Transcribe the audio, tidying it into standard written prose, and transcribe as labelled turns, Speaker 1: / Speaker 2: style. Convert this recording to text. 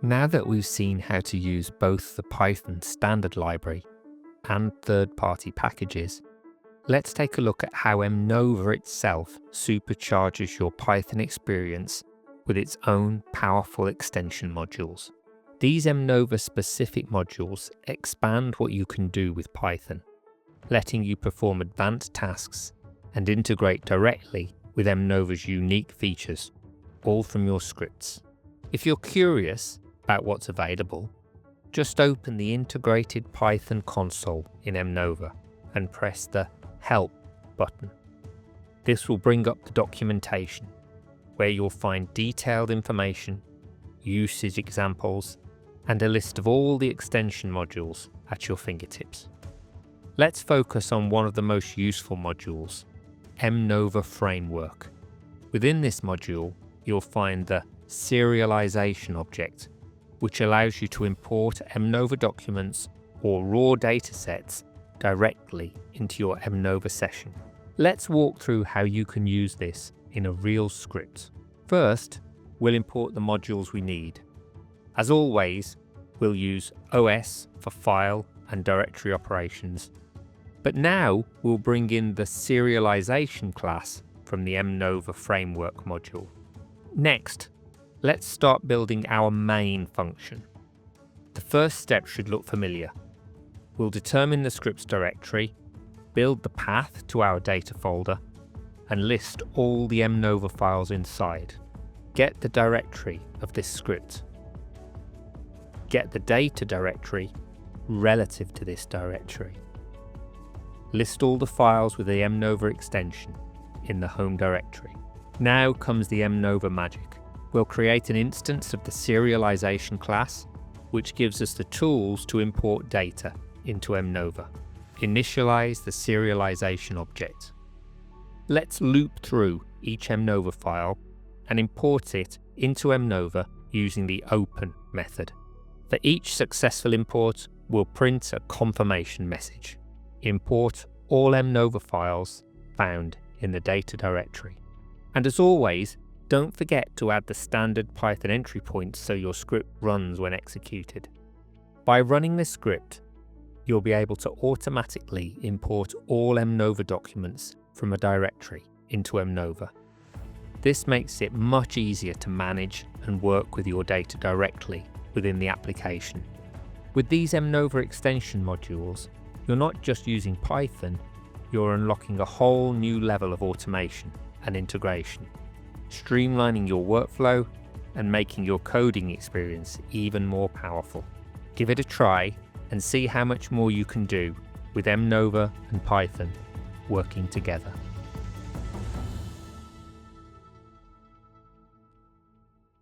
Speaker 1: Now that we've seen how to use both the Python standard library and third-party packages, let's take a look at how Mnova itself supercharges your Python experience with its own powerful extension modules. These Mnova-specific modules expand what you can do with Python, letting you perform advanced tasks and integrate directly with Mnova's unique features, all from your scripts. If you're curious about what's available, just open the integrated Python console in Mnova and press the Help button. This will bring up the documentation, where you'll find detailed information, usage examples, and a list of all the extension modules at your fingertips. Let's focus on one of the most useful modules, Mnova Framework. Within this module, you'll find the serialization object, which allows you to import Mnova documents or raw datasets directly into your Mnova session. Let's walk through how you can use this in a real script. First, we'll import the modules we need. As always, we'll use OS for file and directory operations. But now we'll bring in the serialization class from the Mnova Framework module. Next, let's start building our main function. The first step should look familiar. We'll determine the scripts directory, build the path to our data folder, and list all the Mnova files inside. Get the directory of this script. Get the data directory relative to this directory. List all the files with the Mnova extension in the home directory. Now comes the Mnova magic. We'll create an instance of the serialization class, which gives us the tools to import data into Mnova. Initialize the serialization object. Let's loop through each Mnova file and import it into Mnova using the open method. For each successful import, we'll print a confirmation message. Import all Mnova files found in the data directory. And as always, don't forget to add the standard Python entry points so your script runs when executed. By running this script, you'll be able to automatically import all Mnova documents from a directory into Mnova. This makes it much easier to manage and work with your data directly within the application. With these Mnova extension modules, you're not just using Python, you're unlocking a whole new level of automation and integration, streamlining your workflow and making your coding experience even more powerful. Give it a try and see how much more you can do with Mnova and Python working together.